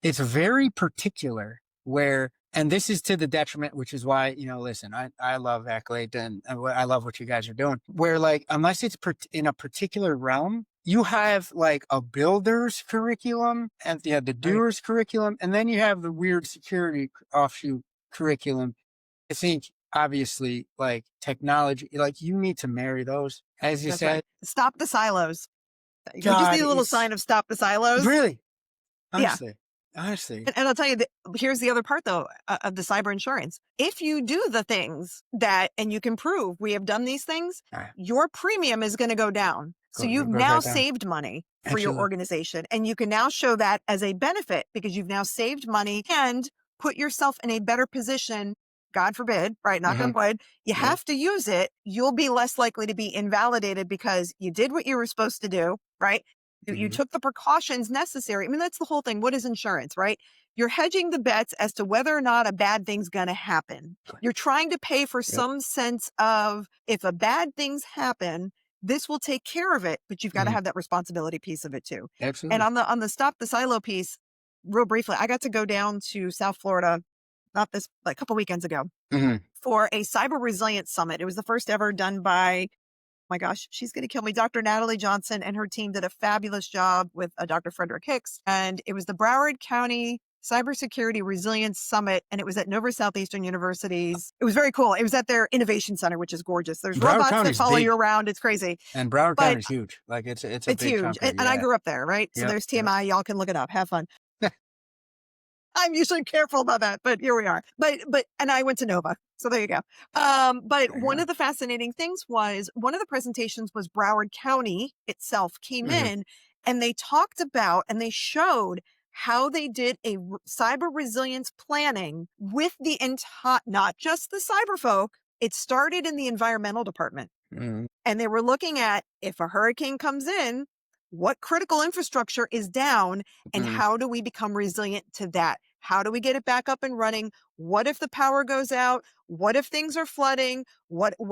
very particular where, and this is to the detriment, which is why, listen, I love Accolade and I love what you guys are doing, where like, unless it's in a particular realm, you have like a builder's curriculum and the doer's curriculum, and then you have the weird security offshoot curriculum. I think obviously like technology, like you need to marry those, as you That's said. right. Stop the silos. We just God, need a little it's sign of stop the silos. really, Yeah. honestly. And I'll tell you that here's the other part though of the cyber insurance. If you do the things that, and you can prove we have done these things, Right. your premium is going to go down. So you've goes now right down. saved money for your Absolutely. organization, and you can now show that as a benefit because you've now saved money and put yourself in a better position. God forbid, right? Knock on wood. You Yeah. have to use it. You'll be less likely to be invalidated because you did what you were supposed to do, right? You took the precautions necessary. I mean, that's the whole thing. What is insurance, right? You're hedging the bets as to whether or not a bad thing's going to happen. You're trying to pay for some sense of, if a bad things happen, this will take care of it, but you've got to have that responsibility piece of it too. Absolutely. And on the stop the silo piece, real briefly, I got to go down to South Florida, not this, like a couple weekends ago, for a cyber resilience summit. It was the first ever done by, my gosh, she's going to kill me, Dr. Natalie Johnson, and her team did a fabulous job with Dr. Frederick Hicks. And it was the Broward County Cybersecurity Resilience Summit, and it was at Nova Southeastern University's. It was very cool. It was at their Innovation Center, which is gorgeous. There's Broward robots County's that follow big. you around. It's crazy. And Broward But County is huge. Like it's a it's big huge. chunk of it, And I grew up there, right? So Yep, there's TMI. Y'all can look it up. Have fun. I'm usually careful about that, but here we are. But and I went to Nova. So there you go. But one of the fascinating things was, one of the presentations was Broward County itself came in, and they talked about, and they showed how they did a cyber resilience planning with the entire, not just the cyber folk. It started in the environmental department. And they were looking at, if a hurricane comes in, what critical infrastructure is down, and how do we become resilient to that? How do we get it back up and running? What if the power goes out? What if things are flooding?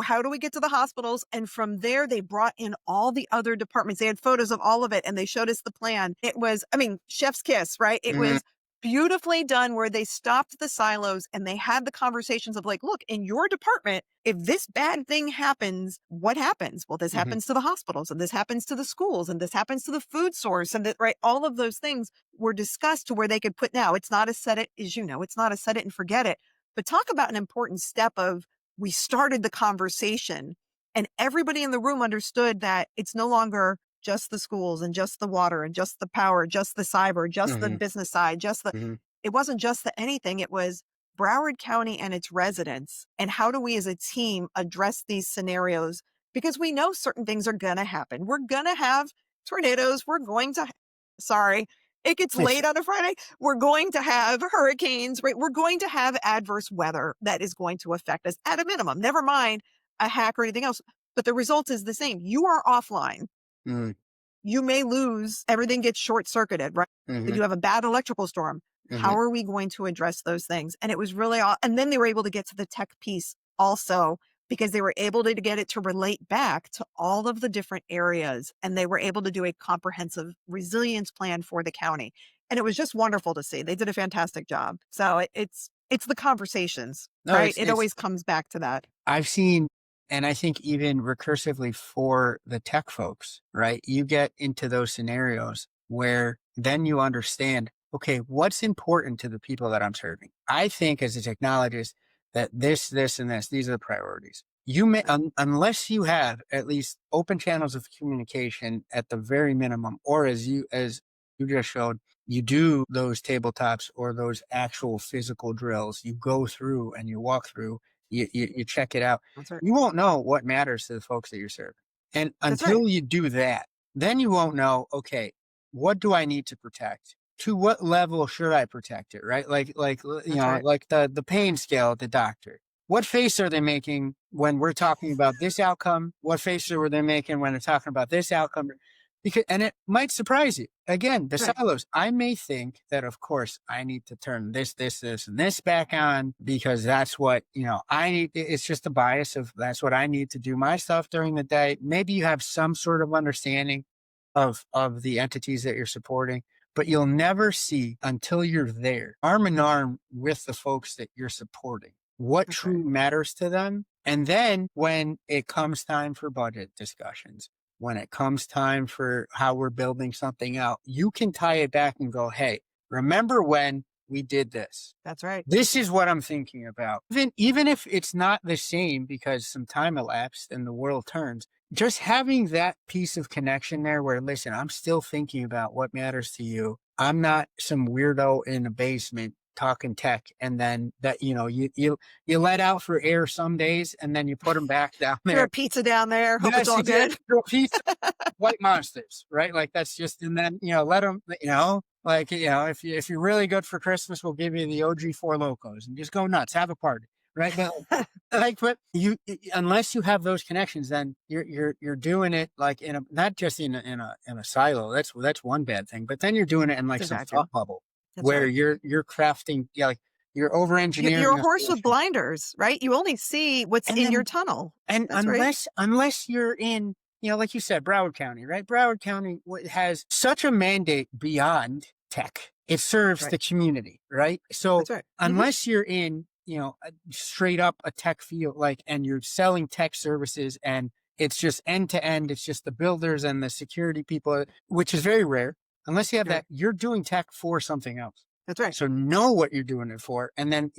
How do we get to the hospitals? And from there, they brought in all the other departments. They had photos of all of it, and they showed us the plan. It was, I mean, chef's kiss, right? It was beautifully done, where they stopped the silos and they had the conversations of like, look, in your department, if this bad thing happens, what happens? Well, this happens to the hospitals, and this happens to the schools, and this happens to the food source, and that, right? All of those things were discussed to where they could put, now it's not a set it, as you know, it's not a set it and forget it, but talk about an important step of, we started the conversation and everybody in the room understood that it's no longer just the schools and just the water and just the power, just the cyber, just the business side, just the, it wasn't just the anything. It was Broward County and its residents. And how do we as a team address these scenarios? Because we know certain things are going to happen. We're going to have tornadoes. We're going to sorry, it gets late on a Friday. We're going to have hurricanes, right? We're going to have adverse weather that is going to affect us at a minimum. Never mind a hack or anything else. But the result is the same. You are offline. Mm, You may lose, everything gets short circuited, right? hmm You have a bad electrical storm. hmm How are we going to address those things? And it was really, and then they were able to get to the tech piece also because they were able to get it to relate back to all of the different areas. And they were able to do a comprehensive resilience plan for the county. And it was just wonderful to see. They did a fantastic job. So it's the conversations, No, right? It it's always comes back to that. I've seen, and I think even recursively for the tech folks, right? You get into those scenarios where then you understand, okay, what's important to the people that I'm serving? I think as a technologist that this, and this, these are the priorities. You may, unless you have at least open channels of communication at the very minimum, or as you just showed, you do those tabletops or those actual physical drills, you go through and you walk through, you check it out. That's right. You won't know what matters to the folks that you're serving. And That's right. until you do that, then you won't know, okay, what do I need to protect? To what level should I protect it? Right? That's right. Like the pain scale at the doctor. What face are they making when we're talking about this outcome? What face are they making when they're talking about this outcome? Because, and it might surprise you. Again, the Right. silos. I may think that, of course, I need to turn this, and this back on because that's what, I need. It's just a bias of that's what I need to do my stuff during the day. Maybe you have some sort of understanding of the entities that you're supporting, but you'll never see until you're there, arm in arm with the folks that you're supporting, what That's truly right. matters to them. And then when it comes time for budget discussions, when it comes time for how we're building something out, you can tie it back and go, hey, remember when we did this? That's right. This is what I'm thinking about. Even if it's not the same because some time elapsed and the world turns, just having that piece of connection there where, listen, I'm still thinking about what matters to you. I'm not some weirdo in a basement talking tech. And then that, you let out for air some days and then you put them back down Throw there. a pizza down there. Hope it's Yes, all exactly. good. Pizza, white monsters, right? Like that's just, and then, let them, if you're really good for Christmas, we'll give you the OG Four Locos and just go nuts, have a party, right? But but unless you have those connections, then you're doing it like not just in a silo. That's one bad thing, but then you're doing it in like some Exactly. thought bubble That's where right. you're crafting, like you're over You're engineering a a horse with solution. blinders, right? You only see what's And in your then tunnel. and That's right. unless you're in, like you said, Broward County, right? Broward County has such a mandate beyond tech. It That's serves right. the community, right? So That's right. unless you're in, straight up a tech field, like, and you're selling tech services and it's just end to end, it's just the builders and the security people, which is very rare. Unless you have Right. that, you're doing tech for something else. That's right. So know what you're doing it for. And then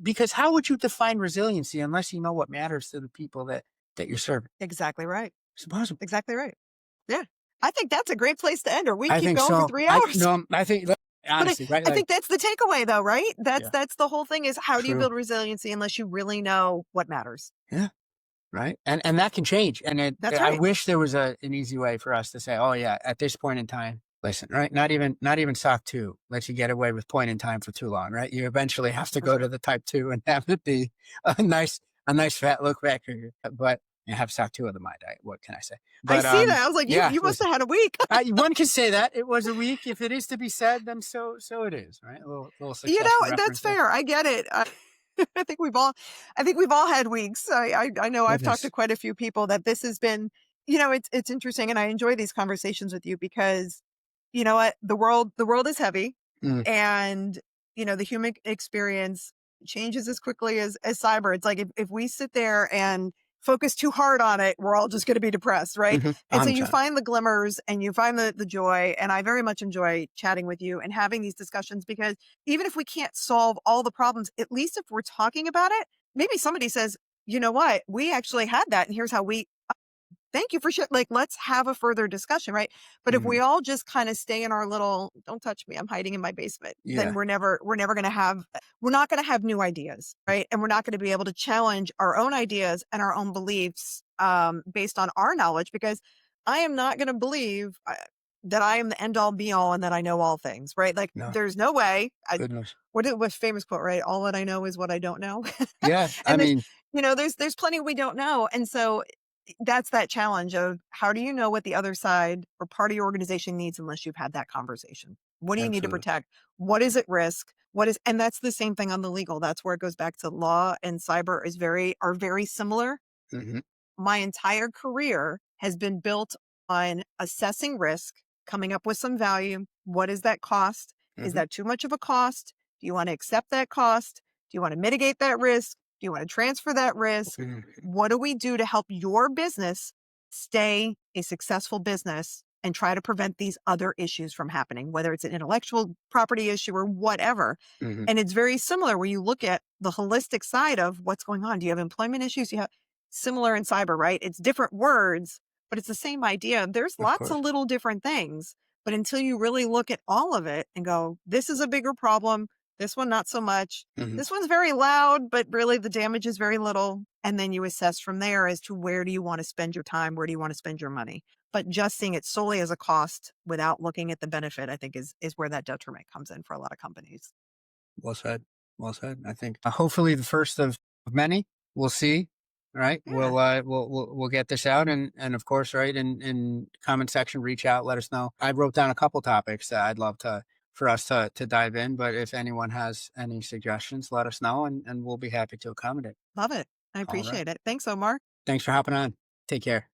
because how would you define resiliency unless you know what matters to the people that you're serving? Exactly right. It's impossible. Exactly right. Yeah. I think that's a great place to end, or we I keep think going for so. 3 hours. I think But honestly, right? I Like, think that's the takeaway though, right? yeah, That's the whole thing is how do you true. build resiliency unless you really know what matters? Yeah. Right. And that can change. And That's I right. wish there was an easy way for us to say, oh yeah, at this point in time, listen, right? Not even SOC 2 lets you get away with point in time for too long, right? You eventually have to That's go right. to the type 2 and have it be a nice fat look back here. But you have SOC 2 of the my diet. What can I say? I But see that. I was like, yeah, you must listen, have had a week. one can say that it was a week. If it is to be said, then so it is, right? A little successful That's reference there. fair. I get it. I think we've all had weeks. I know I've talked to Goodness. quite a few people that this has been, it's interesting. And I enjoy these conversations with you because you know what? The world is heavy Mm, and, the human experience changes as quickly as cyber. It's like if we sit there and focus too hard on it, we're all just going to be depressed, right? mhm, And so you 100%. find the glimmers and you find the joy. And I very much enjoy chatting with you and having these discussions because even if we can't solve all the problems, at least if we're talking about it, maybe somebody says, you know what, we actually had that. And here's how thank you for sharing. Like, let's have a further discussion, right? But if we Mhm. all just kind of stay in our little, don't touch me, I'm hiding in my basement, then Yeah. we're never going to have, we're not going to have new ideas, right? And we're not going to be able to challenge our own ideas and our own beliefs based on our knowledge because I am not going to believe. that I am the end all be all and that I know all things, right? Like No, there's no way. goodness. What's famous quote, right? All that I know is what I don't know. Yeah, I And mean, there's plenty we don't know. And so that's that challenge of how do you know what the other side or part of your organization needs unless you've had that conversation? What do you need to absolutely. protect? What is at risk? And that's the same thing on the legal. That's where it goes back to law and cyber are very similar. Hmm. My entire career has been built on assessing risk, coming up with some value. What is that cost? Is Hmm. that too much of a cost? Do you want to accept that cost? Do you want to mitigate that risk? Do you want to transfer that risk? Hmm. What do we do to help your business stay a successful business and try to prevent these other issues from happening, whether it's an intellectual property issue or whatever? Hmm. And it's very similar where you look at the holistic side of what's going on. Do you have employment issues? You have similar in cyber, right? It's different words, but it's the same idea. There's Of lots of course. little different things, but until you really look at all of it and go, this is a bigger problem. This one, not so much. Hmm. This one's very loud, but really the damage is very little. And then you assess from there as to where do you want to spend your time? Where do you want to spend your money? But just seeing it solely as a cost without looking at the benefit, I think is where that detriment comes in for a lot of companies. Well said. Well said. I think hopefully the first of many. We'll see. Right. Yeah, We'll get this out, and of course, right in comment section, reach out, let us know. I wrote down a couple topics that I'd love for us to dive in. But if anyone has any suggestions, let us know, and we'll be happy to accommodate. love it. I All right. appreciate it. Thanks, Omar. Thanks for hopping on. Take care.